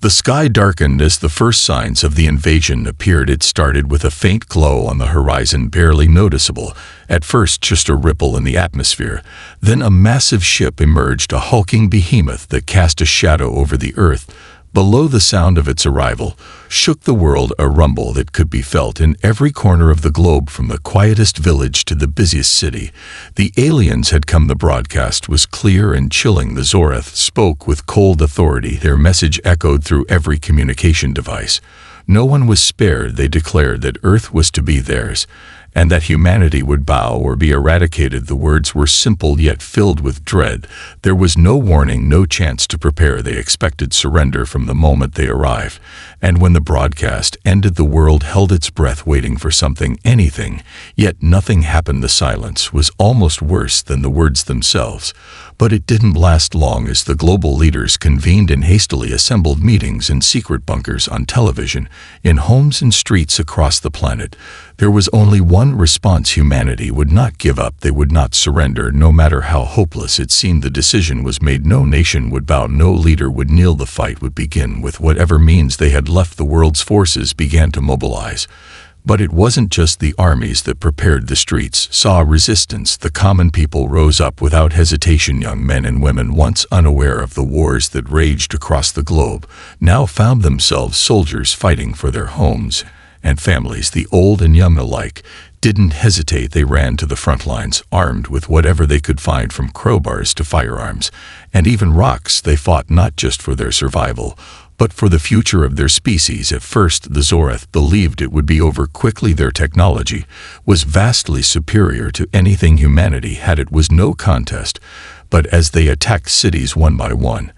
The sky darkened as the first signs of the invasion appeared. It started with a faint glow on the horizon, barely noticeable. At first, just a ripple in the atmosphere. Then a massive ship emerged, a hulking behemoth that cast a shadow over the earth. Below, the sound of its arrival shook the world, a rumble that could be felt in every corner of the globe, from the quietest village to the busiest city. The aliens had come. The broadcast was clear and chilling. The Zorath spoke with cold authority. Their message echoed through every communication device. No one was spared. They declared that Earth was to be theirs, and that humanity would bow or be eradicated. The words were simple yet filled with dread. There was no warning, no chance to prepare. They expected surrender from the moment they arrived. And when the broadcast ended, the world held its breath, waiting for something, anything. Yet nothing happened. The silence was almost worse than the words themselves. But it didn't last long, as the global leaders convened in hastily assembled meetings in secret bunkers, on television, in homes and streets across the planet. There was only one response: humanity would not give up. They would not surrender, no matter how hopeless it seemed. The decision was made. No nation would bow, no leader would kneel. The fight would begin with whatever means they had left. The world's forces began to mobilize. But it wasn't just the armies that prepared. The streets saw resistance. The common people rose up without hesitation. Young men and women, once unaware of the wars that raged across the globe, now found themselves soldiers fighting for their homes and families. The old and young alike didn't hesitate. They ran to the front lines, armed with whatever they could find, from crowbars to firearms and even rocks. They fought not just for their survival, but for the future of their species. At first, the Zorath believed it would be over quickly. Their technology was vastly superior to anything humanity had. It was no contest. But as they attacked cities one by one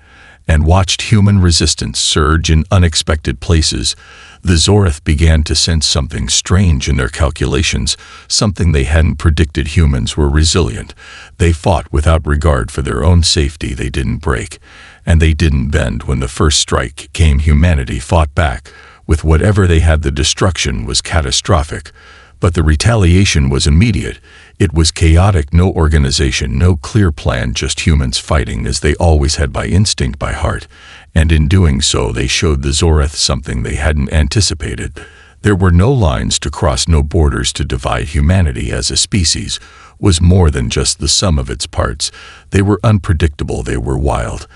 and watched human resistance surge in unexpected places, the Zorath began to sense something strange in their calculations, something they hadn't predicted. Humans were resilient. They fought without regard for their own safety. They didn't break, and they didn't bend. When the first strike came, humanity fought back with whatever they had. The destruction was catastrophic, but the retaliation was immediate. It was chaotic. No organization, no clear plan, just humans fighting as they always had, by instinct, by heart. And in doing so, they showed the Zorath something they hadn't anticipated. There were no lines to cross, no borders to divide. Humanity as a species was more than just the sum of its parts. They were unpredictable, they were wild,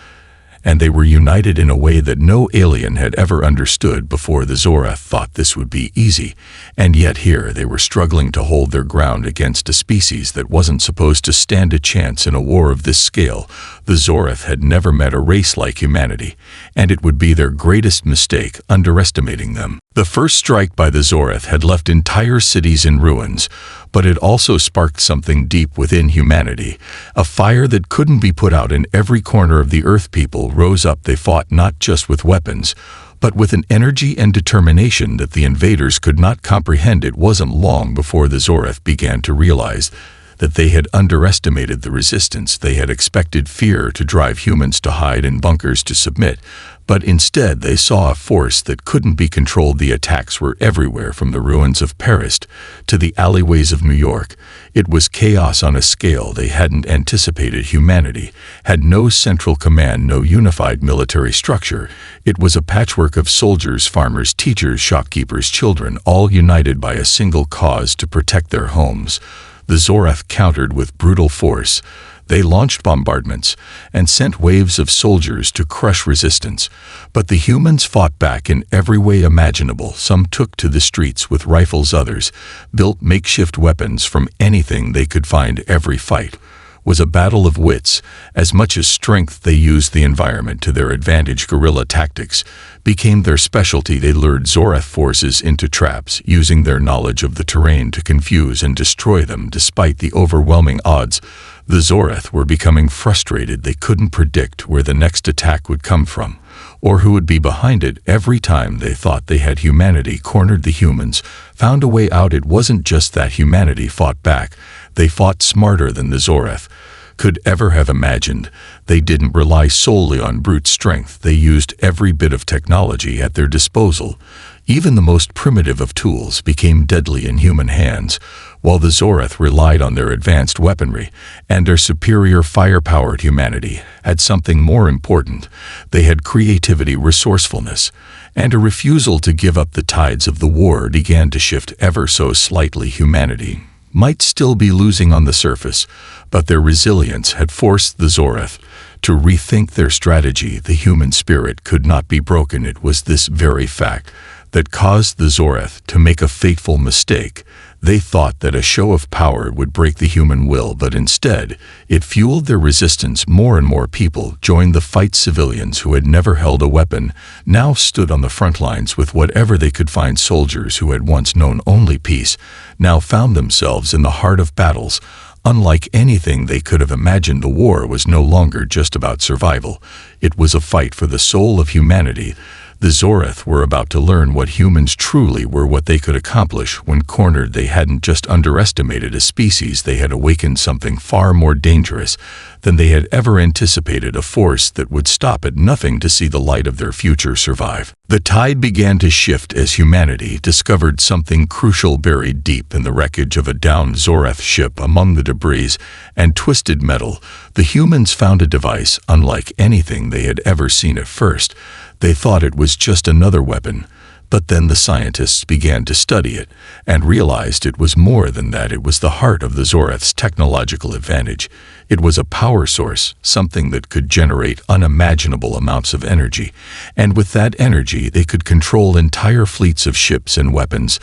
and they were united in a way that no alien had ever understood before. The Zorath thought this would be easy, and yet here they were struggling to hold their ground against a species that wasn't supposed to stand a chance in a war of this scale. The Zorath had never met a race like humanity, and it would be their greatest mistake, underestimating them. The first strike by the Zorath had left entire cities in ruins, but it also sparked something deep within humanity, a fire that couldn't be put out. In every corner of the earth, people rose up. They fought not just with weapons, but with an energy and determination that the invaders could not comprehend. It wasn't long before the Zorath began to realize that they had underestimated the resistance. They had expected fear to drive humans to hide in bunkers, to submit, but instead they saw a force that couldn't be controlled. The attacks were everywhere, from the ruins of Paris to the alleyways of New York. It was chaos on a scale they hadn't anticipated. Humanity had no central command, no unified military structure. It was a patchwork of soldiers, farmers, teachers, shopkeepers, children, all united by a single cause: to protect their homes. The Zorath countered with brutal force. They launched bombardments and sent waves of soldiers to crush resistance. But the humans fought back in every way imaginable. Some took to the streets with rifles, others built makeshift weapons from anything they could find. Every fight was a battle of wits. As much as strength, they used the environment to their advantage. Guerrilla tactics became their specialty. They lured Zorath forces into traps, using their knowledge of the terrain to confuse and destroy them. Despite the overwhelming odds, the Zorath were becoming frustrated. They couldn't predict where the next attack would come from, or who would be behind it. Every time they thought they had humanity cornered, the humans found a way out. It wasn't just that humanity fought back. They fought smarter than the Zorath could ever have imagined. They didn't rely solely on brute strength. They used every bit of technology at their disposal. Even the most primitive of tools became deadly in human hands. while the Zorath relied on their advanced weaponry, and their superior fire-powered humanity had something more important. They had creativity, resourcefulness, and a refusal to give up. The tides of the war began to shift ever so slightly. Humanity might still be losing on the surface, but their resilience had forced the Zorath to rethink their strategy. The human spirit could not be broken. It was this very fact that caused the Zorath to make a fateful mistake. They thought that a show of power would break the human will, but instead, it fueled their resistance. More and more people joined the fight. Civilians who had never held a weapon now stood on the front lines with whatever they could find. Soldiers who had once known only peace now found themselves in the heart of battles. Unlike anything they could have imagined, the war was no longer just about survival. It was a fight for the soul of humanity. The Zorath were about to learn what humans truly were, what they could accomplish when cornered. They hadn't just underestimated a species, they had awakened something far more dangerous than they had ever anticipated, a force that would stop at nothing to see the light of their future survive. The tide began to shift as humanity discovered something crucial buried deep in the wreckage of a downed Zorath ship. Among the debris and twisted metal, the humans found a device unlike anything they had ever seen. At first, they thought it was just another weapon, but then the scientists began to study it and realized it was more than that. It was the heart of the Zorath's technological advantage. It was a power source, something that could generate unimaginable amounts of energy, and with that energy they could control entire fleets of ships and weapons.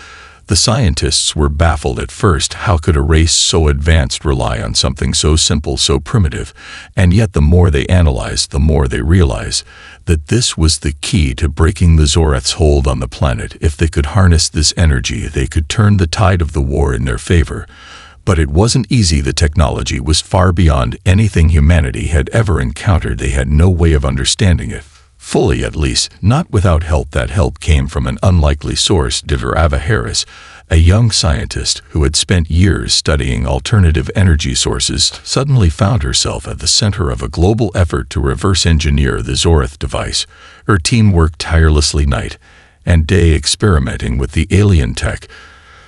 The scientists were baffled at first. How could a race so advanced rely on something so simple, so primitive? And yet the more they analyzed, the more they realized that this was the key to breaking the Zorath's hold on the planet. If they could harness this energy, they could turn the tide of the war in their favor. But it wasn't easy. The technology was far beyond anything humanity had ever encountered. They had no way of understanding it fully, at least not without help. That help came from an unlikely source. Drakari Harris, a young scientist who had spent years studying alternative energy sources, suddenly found herself at the center of a global effort to reverse engineer the Zorath device. Her team worked tirelessly night and day experimenting with the alien tech,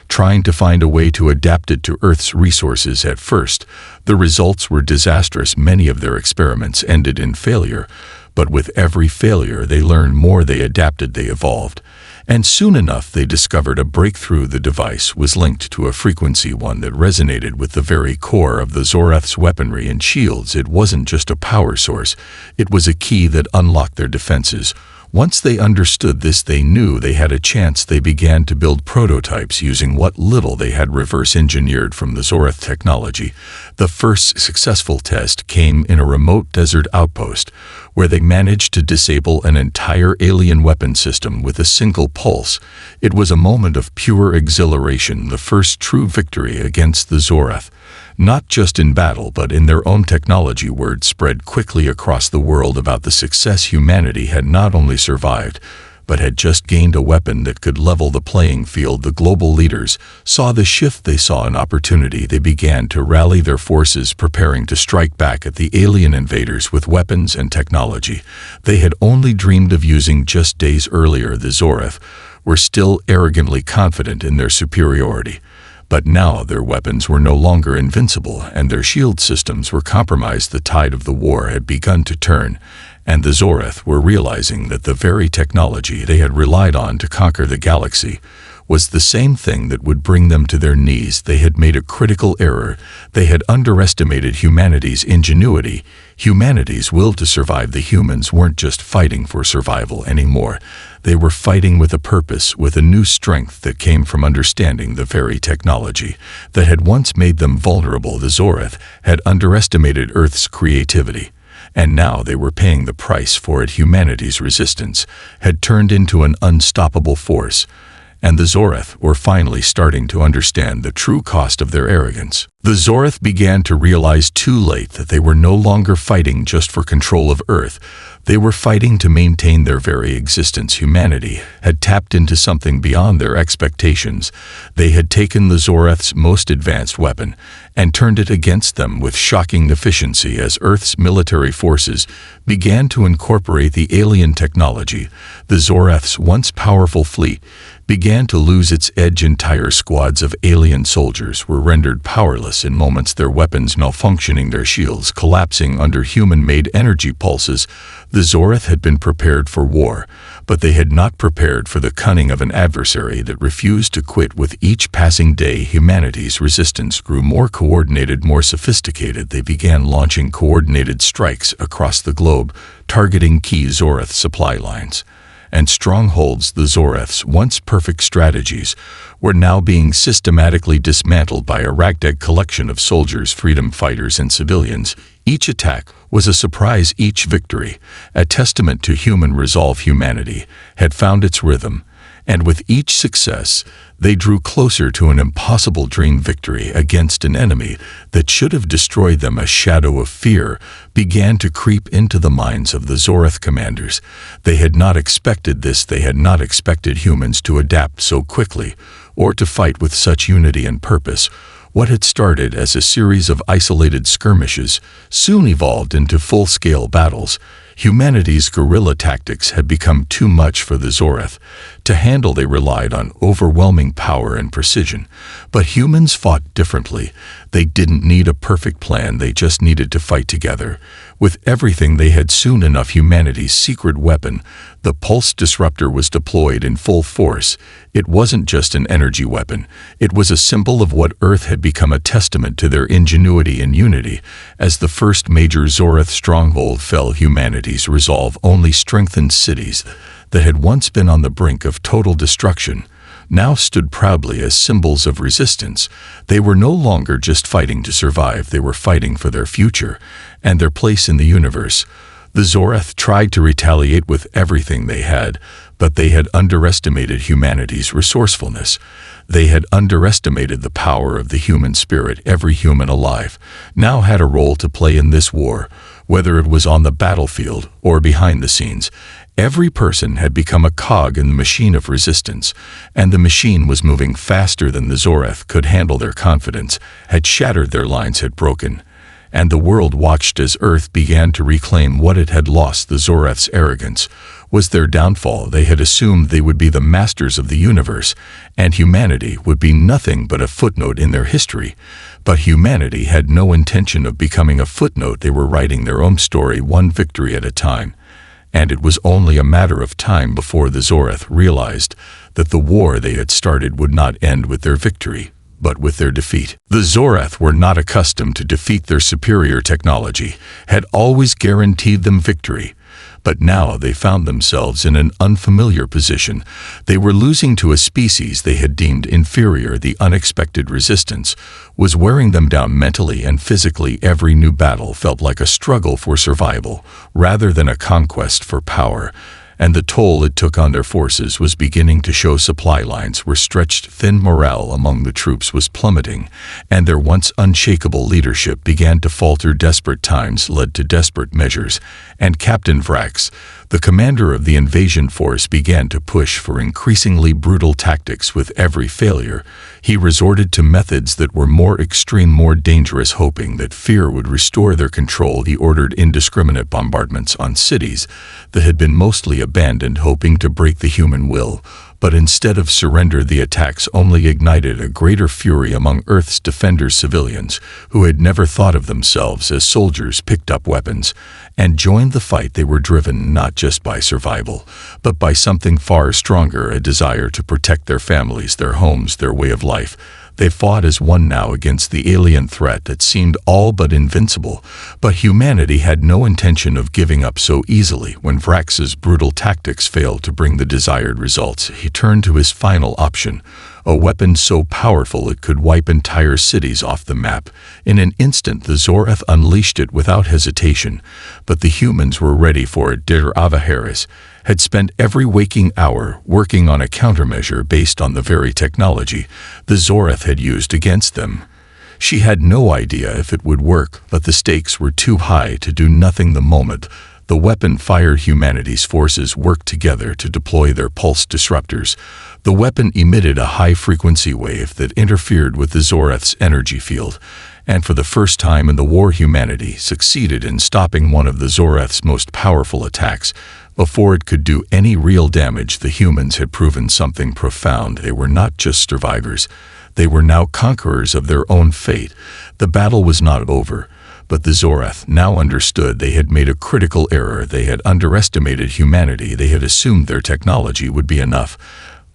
trying to find a way to adapt it to Earth's resources. At first, the results were disastrous. Many of their experiments ended in failure, but with every failure they learned more. They adapted, they evolved, and soon enough they discovered a breakthrough. The device was linked to a frequency, one that resonated with the very core of the Zorath's weaponry and shields. It wasn't just a power source, it was a key that unlocked their defenses. Once they understood this, they knew they had a chance. They began to build prototypes using what little they had reverse engineered from the Zorath technology. The first successful test came in a remote desert outpost, where they managed to disable an entire alien weapon system with a single pulse. It was a moment of pure exhilaration, the first true victory against the Zorath. Not just in battle, but in their own technology. Word spread quickly across the world about the success. Humanity had not only survived, but had just gained a weapon that could level the playing field. The global leaders saw the shift. They saw an opportunity. They began to rally their forces, preparing to strike back at the alien invaders with weapons and technology they had only dreamed of using. Just days earlier, the Zorath were still arrogantly confident in their superiority. But now their weapons were no longer invincible, and their shield systems were compromised. The tide of the war had begun to turn, and the Zorath were realizing that the very technology they had relied on to conquer the galaxy was the same thing that would bring them to their knees. They had made a critical error. They had underestimated humanity's ingenuity, humanity's will to survive. The humans weren't just fighting for survival anymore. They were fighting with a purpose, with a new strength that came from understanding the very technology that had once made them vulnerable. The Zorath had underestimated Earth's creativity, and now they were paying the price for it. Humanity's resistance had turned into an unstoppable force, and the Zorath were finally starting to understand the true cost of their arrogance. The Zorath began to realize too late that they were no longer fighting just for control of Earth. They were fighting to maintain their very existence. Humanity had tapped into something beyond their expectations. They had taken the Zorath's most advanced weapon and turned it against them with shocking efficiency as Earth's military forces began to incorporate the alien technology. The Zoreth's once powerful fleet began to lose its edge. Entire squads of alien soldiers were rendered powerless in moments, their weapons malfunctioning, their shields collapsing under human-made energy pulses. The Zoreth had been prepared for war, but they had not prepared for the cunning of an adversary that refused to quit. With each passing day, humanity's resistance grew more coordinated, more sophisticated. They began launching coordinated strikes across the globe, targeting key Zoreth supply lines and strongholds. The Zoreth's once perfect strategies were now being systematically dismantled by a ragtag collection of soldiers, freedom fighters, and civilians. Each attack was a surprise, each victory a testament to human resolve. Humanity had found its rhythm, and with each success, they drew closer to an impossible dream victory against an enemy that should have destroyed them. A shadow of fear began to creep into the minds of the Zoreth commanders. They had not expected this. They had not expected humans to adapt so quickly or to fight with such unity and purpose. What had started as a series of isolated skirmishes soon evolved into full-scale battles. Humanity's guerrilla tactics had become too much for the Zoreth to handle. They relied on overwhelming power and precision. But humans fought differently. They didn't need a perfect plan, they just needed to fight together. With everything they had, soon enough, humanity's secret weapon, the pulse disruptor, was deployed in full force. It wasn't just an energy weapon. It was a symbol of what Earth had become, a testament to their ingenuity and unity. As the first major Zoreth stronghold fell, humanity's resolve only strengthened. Cities that had once been on the brink of total destruction now stood proudly as symbols of resistance. They were no longer just fighting to survive, they were fighting for their future and their place in the universe. The Zoreth tried to retaliate with everything they had, but they had underestimated humanity's resourcefulness. They had underestimated the power of the human spirit. Every human alive now had a role to play in this war, whether it was on the battlefield or behind the scenes. Every person had become a cog in the machine of resistance, and the machine was moving faster than the Zoreth could handle. Their confidence had shattered, their lines had broken, and the world watched as Earth began to reclaim what it had lost. The Zoreth's arrogance was their downfall. They had assumed they would be the masters of the universe, and humanity would be nothing but a footnote in their history. But humanity had no intention of becoming a footnote. They were writing their own story, one victory at a time. And it was only a matter of time before the Zoreth realized that the war they had started would not end with their victory, but with their defeat. The Zoreth were not accustomed to defeat. Their superior technology had always guaranteed them victory. But now they found themselves in an unfamiliar position. They were losing to a species they had deemed inferior. The unexpected resistance was wearing them down mentally and physically. Every new battle felt like a struggle for survival rather than a conquest for power, and the toll it took on their forces was beginning to show. Supply lines were stretched thin, morale among the troops was plummeting, and their once unshakable leadership began to falter. Desperate times led to desperate measures, and Captain Vrax, the commander of the invasion force, began to push for increasingly brutal tactics. With every failure, he resorted to methods that were more extreme, more dangerous, hoping that fear would restore their control. He ordered indiscriminate bombardments on cities that had been mostly abandoned, hoping to break the human will. But instead of surrender, the attacks only ignited a greater fury among Earth's defenders. Civilians who had never thought of themselves as soldiers picked up weapons and joined the fight. They were driven not just by survival, but by something far stronger, a desire to protect their families, their homes, their way of life. They fought as one now against the alien threat that seemed all but invincible, but humanity had no intention of giving up so easily. When Vrax's brutal tactics failed to bring the desired results, he turned to his final option, a weapon so powerful it could wipe entire cities off the map. In an instant, the Zoreth unleashed it without hesitation, but the humans were ready for it. Drakari had spent every waking hour working on a countermeasure based on the very technology the Zoreth had used against them. She had no idea if it would work, but the stakes were too high to do nothing. The moment the weapon fired, humanity's forces worked together to deploy their pulse disruptors. The weapon emitted a high-frequency wave that interfered with the Zoreth's energy field, and for the first time in the war humanity succeeded in stopping one of the Zoreth's most powerful attacks. Before it could do any real damage, the humans had proven something profound. They were not just survivors. They were now conquerors of their own fate. The battle was not over, but the Zoreth now understood they had made a critical error. They had underestimated humanity. They had assumed their technology would be enough,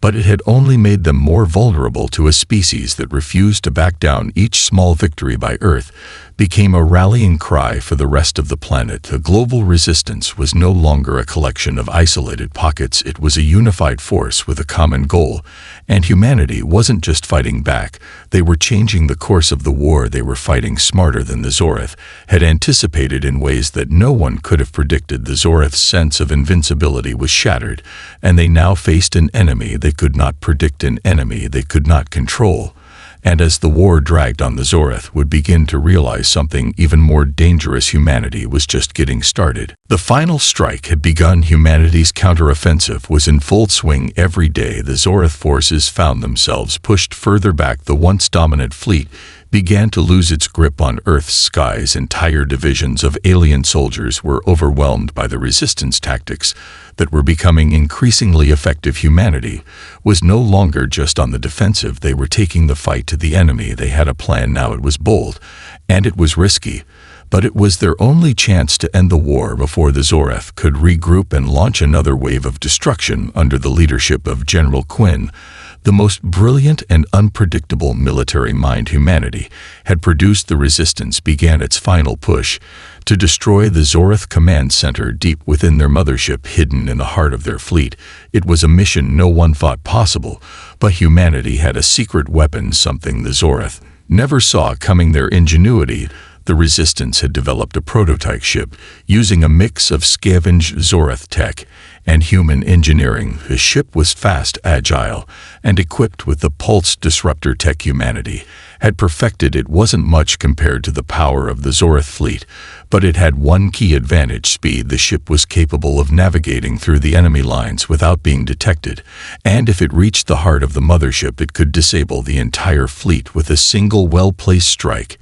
but it had only made them more vulnerable to a species that refused to back down. Each small victory by Earth became a rallying cry for the rest of the planet. The global resistance was no longer a collection of isolated pockets. It was a unified force with a common goal, and humanity wasn't just fighting back. They were changing the course of the war. They were fighting smarter than the Zoreth had anticipated in ways that no one could have predicted. The Zoreth's sense of invincibility was shattered, and they now faced an enemy they could not predict, an enemy they could not control. And as the war dragged on, the Zoreth would begin to realize something even more dangerous. Humanity was just getting started. The final strike had begun. Humanity's counteroffensive was in full swing. Every day, the Zoreth forces found themselves pushed further back. The once dominant fleet began to lose its grip on Earth's skies. Entire divisions of alien soldiers were overwhelmed by the resistance tactics that were becoming increasingly effective. Humanity was no longer just on the defensive. They were taking the fight to the enemy. They had a plan now. It was bold, and it was risky, but it was their only chance to end the war before the Zoreth could regroup and launch another wave of destruction. Under the leadership of General Quinn, the most brilliant and unpredictable military mind humanity had produced, the resistance began its final push to destroy the Zoreth command center deep within their mothership, hidden in the heart of their fleet. It was a mission no one thought possible, but humanity had a secret weapon, something the Zoreth never saw coming. Their ingenuity. The resistance had developed a prototype ship using a mix of scavenged Zoreth tech and human engineering. The ship was fast, agile, and equipped with the pulse disruptor tech humanity had perfected. It wasn't much compared to the power of the Zoreth fleet, but it had one key advantage: speed. The ship was capable of navigating through the enemy lines without being detected, and if it reached the heart of the mothership, it could disable the entire fleet with a single well-placed strike.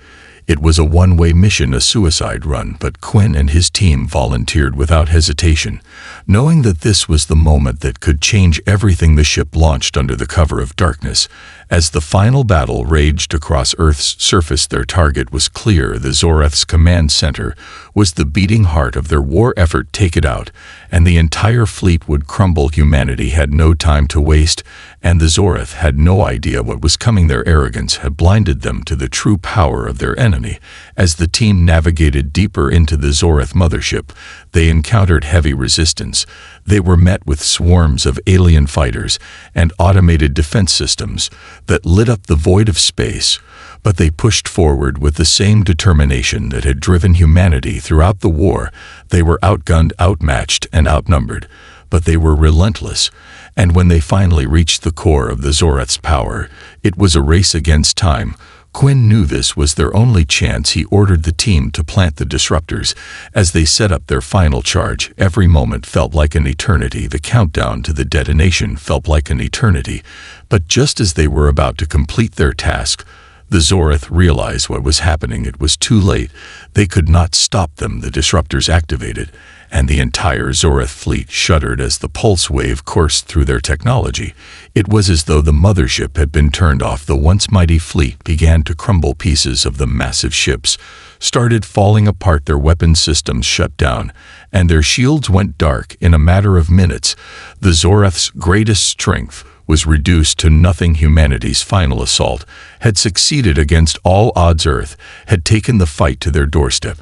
It was a one-way mission, a suicide run, but Quinn and his team volunteered without hesitation, knowing that this was the moment that could change everything. The ship launched under the cover of darkness. As the final battle raged across Earth's surface, their target was clear. The Zoreth's command center was the beating heart of their war effort. Take it out, and the entire fleet would crumble. Humanity had no time to waste, and the Zoreth had no idea what was coming. Their arrogance had blinded them to the true power of their enemy. As the team navigated deeper into the Zoreth mothership, they encountered heavy resistance. They were met with swarms of alien fighters and automated defense systems that lit up the void of space, but they pushed forward with the same determination that had driven humanity throughout the war. They were outgunned, outmatched, and outnumbered, but they were relentless, and when they finally reached the core of the Zoreth's power, it was a race against time. Quinn knew this was their only chance. He ordered the team to plant the disruptors. As they set up their final charge, every moment felt like an eternity. The countdown to the detonation felt like an eternity. But just as they were about to complete their task, the Zoreth realized what was happening. It was too late. They could not stop them. The disruptors activated, and the entire Zoreth fleet shuddered as the pulse wave coursed through their technology. It was as though the mothership had been turned off. The once mighty fleet began to crumble. Pieces of the massive ships started falling apart. Their weapon systems shut down, and their shields went dark. In a matter of minutes, the Zoreth's greatest strength was reduced to nothing. Humanity's final assault had succeeded against all odds. Earth had taken the fight to their doorstep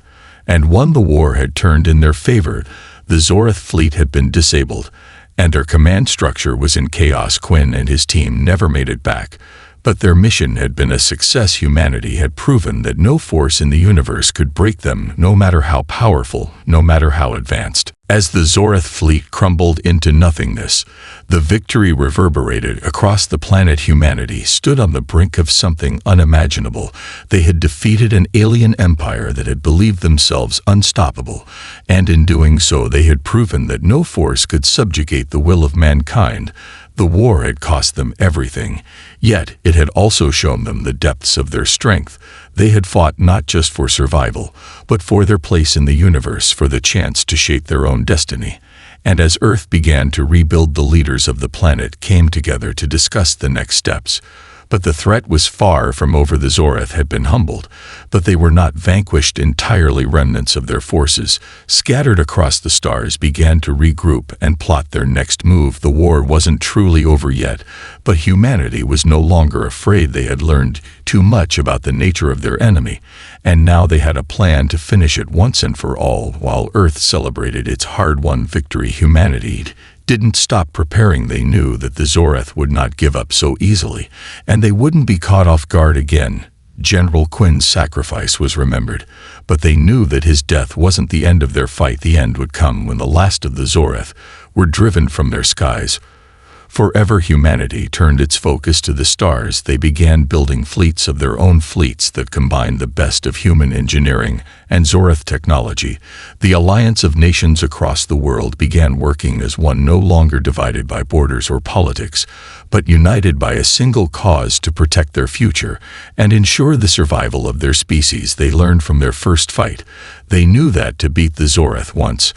and won. The war had turned in their favor. The Zoreth fleet had been disabled, and their command structure was in chaos. Quinn and his team never made it back, but their mission had been a success. Humanity had proven that no force in the universe could break them, no matter how powerful, no matter how advanced. As the Zoreth fleet crumbled into nothingness, the victory reverberated across the planet. Humanity stood on the brink of something unimaginable. They had defeated an alien empire that had believed themselves unstoppable, and in doing so they had proven that no force could subjugate the will of mankind. The war had cost them everything, yet it had also shown them the depths of their strength. They had fought not just for survival, but for their place in the universe, for the chance to shape their own destiny. And as Earth began to rebuild, the leaders of the planet came together to discuss the next steps. But the threat was far from over. The Zorath had been humbled, but they were not vanquished entirely. Remnants of their forces, scattered across the stars, began to regroup and plot their next move. The war wasn't truly over yet, but humanity was no longer afraid. They had learned too much about the nature of their enemy, and now they had a plan to finish it once and for all. While Earth celebrated its hard-won victory, humanity didn't stop preparing. They knew that the Zorath would not give up so easily, and they wouldn't be caught off guard again. General Quinn's sacrifice was remembered, but they knew that his death wasn't the end of their fight. The end would come when the last of the Zorath were driven from their skies. Forever, humanity turned its focus to the stars. They began building fleets of their own, fleets that combined the best of human engineering and Zorath technology. The alliance of nations across the world began working as one, no longer divided by borders or politics, but united by a single cause: to protect their future and ensure the survival of their species. They learned from their first fight. They knew that to beat the Zorath once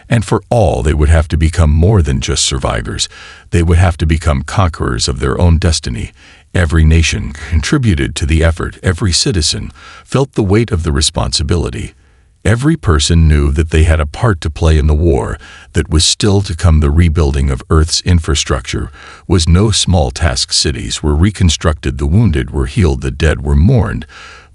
and for all, they would have to become more than just survivors. They would have to become conquerors of their own destiny. Every nation contributed to the effort. Every citizen felt the weight of the responsibility. Every person knew that they had a part to play in the war that was still to come. The rebuilding of Earth's infrastructure was no small task. Cities were reconstructed, the wounded were healed, the dead were mourned.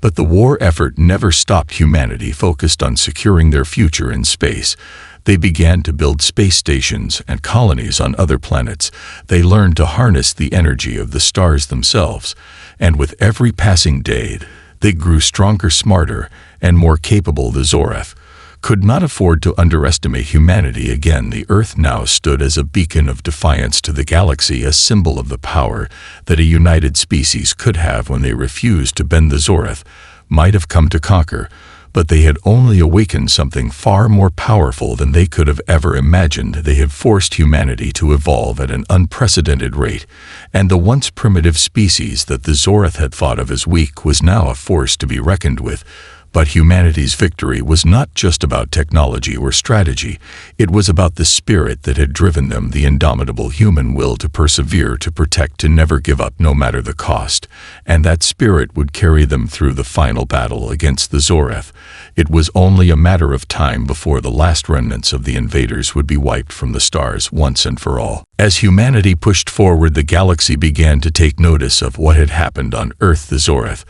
But the war effort never stopped. Humanity focused on securing their future in space. They began to build space stations and colonies on other planets. They learned to harness the energy of the stars themselves. And with every passing day, they grew stronger, smarter, and more capable. The Zorath could not afford to underestimate humanity again. The Earth now stood as a beacon of defiance to the galaxy, a symbol of the power that a united species could have. When they refused to bend, the Zorath might have come to conquer, but they had only awakened something far more powerful than they could have ever imagined. They had forced humanity to evolve at an unprecedented rate, and the once primitive species that the Zorath had thought of as weak was now a force to be reckoned with. But humanity's victory was not just about technology or strategy. It was about the spirit that had driven them, the indomitable human will to persevere, to protect, to never give up no matter the cost. And that spirit would carry them through the final battle against the Zorath. It was only a matter of time before the last remnants of the invaders would be wiped from the stars once and for all. As humanity pushed forward, the galaxy began to take notice of what had happened on Earth. The Zorath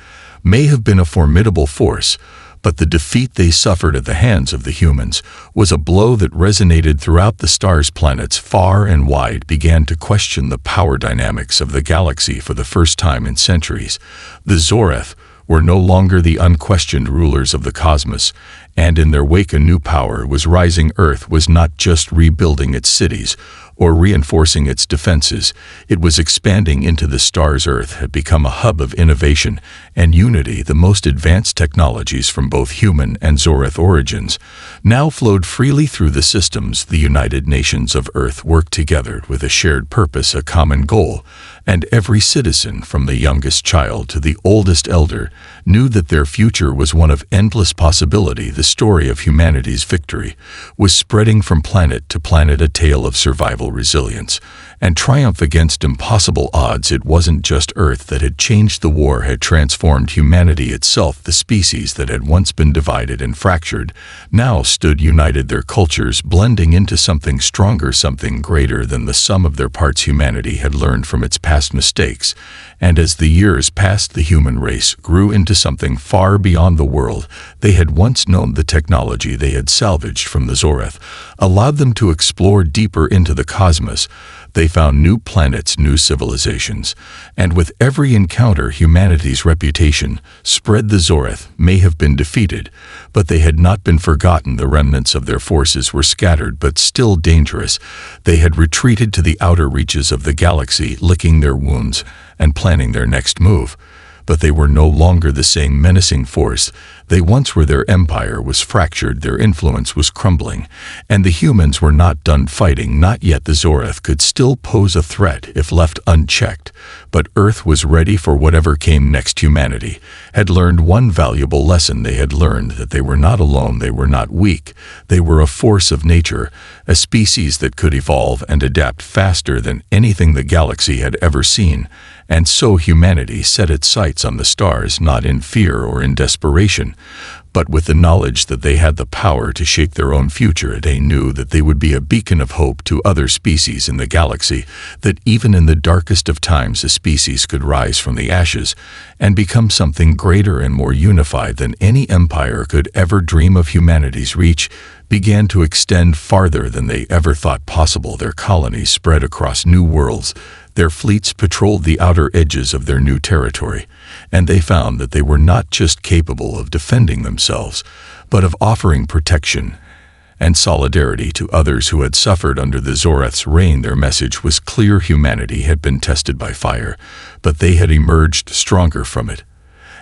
may have been a formidable force, but the defeat they suffered at the hands of the humans was a blow that resonated throughout the stars. Planets far and wide began to question the power dynamics of the galaxy. For the first time in centuries, the Zorath were no longer the unquestioned rulers of the cosmos, and in their wake a new power was rising. Earth was not just rebuilding its cities or reinforcing its defenses, it was expanding into the stars. Earth had become a hub of innovation and unity. The most advanced technologies from both human and Zorath origins now flowed freely through the systems. The United Nations of Earth worked together with a shared purpose, a common goal, and every citizen, from the youngest child to the oldest elder, knew that their future was one of endless possibility. The story of humanity's victory was spreading from planet to planet, a tale of survival, resilience, and triumph against impossible odds. It wasn't just Earth that had changed. The war had transformed humanity itself. The species that had once been divided and fractured now stood united, their cultures blending into something stronger, something greater than the sum of their parts. Humanity had learned from its past mistakes, and as the years passed, the human race grew into something far beyond the world they had once known. The technology they had salvaged from the Zorath allowed them to explore deeper into the cosmos. They found new planets, new civilizations, and with every encounter, humanity's reputation spread. The Zorath may have been defeated, but they had not been forgotten. The remnants of their forces were scattered but still dangerous. They had retreated to the outer reaches of the galaxy, licking their wounds and planning their next move. But they were no longer the same menacing force They once were. Their empire was fractured, their influence was crumbling, and the humans were not done fighting. Not yet. The Zorath could still pose a threat if left unchecked, but Earth was ready for whatever came next. Humanity had learned one valuable lesson. They had learned that they were not alone, they were not weak, they were a force of nature, a species that could evolve and adapt faster than anything the galaxy had ever seen. And so humanity set its sights on the stars, not in fear or in desperation, but with the knowledge that they had the power to shape their own future. They knew that they would be a beacon of hope to other species in the galaxy, that even in the darkest of times a species could rise from the ashes and become something greater and more unified than any empire could ever dream of. Humanity's reach began to extend farther than they ever thought possible. Their colonies spread across new worlds. Their fleets patrolled the outer edges of their new territory, and they found that they were not just capable of defending themselves, but of offering protection and solidarity to others who had suffered under the Zorath's reign. Their message was clear: humanity had been tested by fire, but they had emerged stronger from it.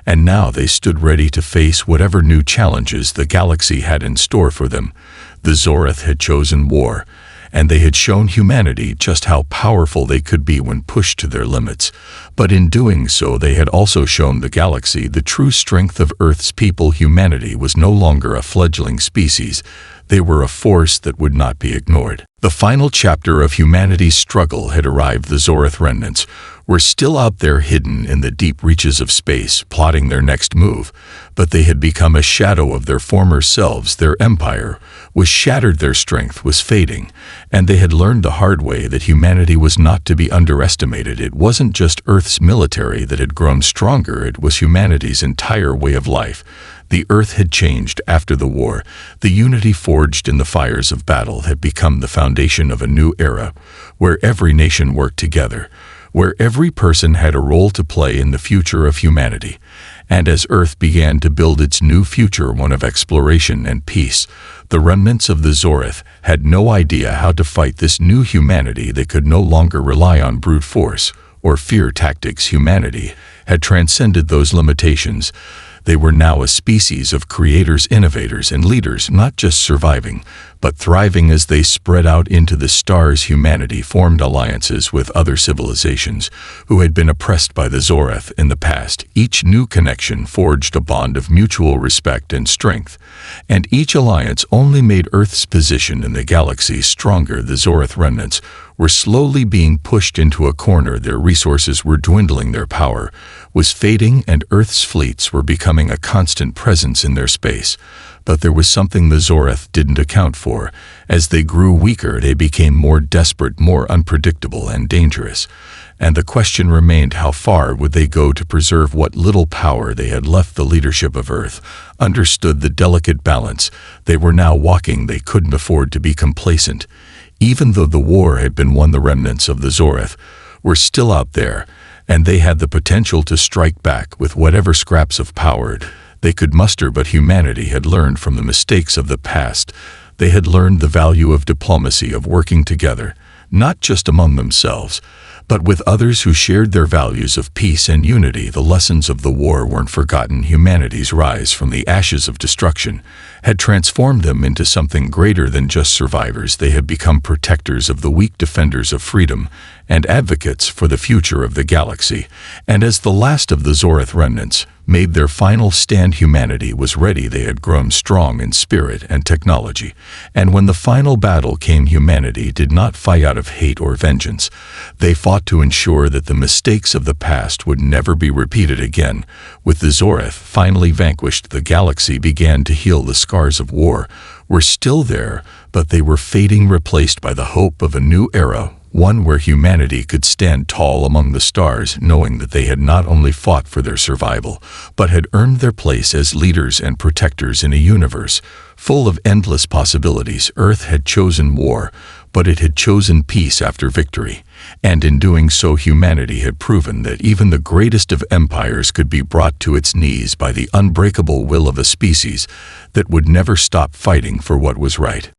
And now they stood ready to face whatever new challenges the galaxy had in store for them. The Zorath had chosen war, and they had shown humanity just how powerful they could be when pushed to their limits. But in doing so, they had also shown the galaxy the true strength of Earth's people. Humanity was no longer a fledgling species. They were a force that would not be ignored. The final chapter of humanity's struggle had arrived. The Zorath remnants were still out there, hidden in the deep reaches of space, plotting their next move, but they had become a shadow of their former selves. Their empire was shattered, their strength was fading, and they had learned the hard way that humanity was not to be underestimated. It wasn't just Earth's military that had grown stronger, it was humanity's entire way of life. The Earth had changed after the war. The unity forged in the fires of battle had become the foundation of a new era, where every nation worked together, where every person had a role to play in the future of humanity. And as Earth began to build its new future, one of exploration and peace, the remnants of the Zorath had no idea how to fight this new humanity. They could no longer rely on brute force or fear tactics. Humanity had transcended those limitations. They were now a species of creators, innovators, and leaders, not just surviving, but thriving. As they spread out into the stars, humanity formed alliances with other civilizations who had been oppressed by the Zorath in the past. Each new connection forged a bond of mutual respect and strength, and each alliance only made Earth's position in the galaxy stronger. The Zorath remnants were slowly being pushed into a corner. Their resources were dwindling, their power was fading, and Earth's fleets were becoming a constant presence in their space. But there was something the Zorath didn't account for. As they grew weaker, they became more desperate, more unpredictable, and dangerous. And the question remained: how far would they go to preserve what little power they had left? The leadership of Earth understood the delicate balance they were now walking. They couldn't afford to be complacent. Even though the war had been won, the remnants of the Zorath were still out there, and they had the potential to strike back with whatever scraps of power they could muster. But humanity had learned from the mistakes of the past. They had learned the value of diplomacy, of working together, not just among themselves, but with others who shared their values of peace and unity. The lessons of the war weren't forgotten. Humanity's rise from the ashes of destruction had transformed them into something greater than just survivors. They had become protectors of the weak, defenders of freedom, and advocates for the future of the galaxy. And as the last of the Zorath remnants made their final stand, humanity was ready. They had grown strong in spirit and technology. And when the final battle came, humanity did not fight out of hate or vengeance. They fought to ensure that the mistakes of the past would never be repeated again. With the Zorath finally vanquished, the galaxy began to heal. The scars of war were still there, but they were fading, replaced by the hope of a new era, one where humanity could stand tall among the stars, knowing that they had not only fought for their survival, but had earned their place as leaders and protectors in a universe full of endless possibilities. Earth had chosen war, but it had chosen peace after victory. And in doing so, humanity had proven that even the greatest of empires could be brought to its knees by the unbreakable will of a species that would never stop fighting for what was right.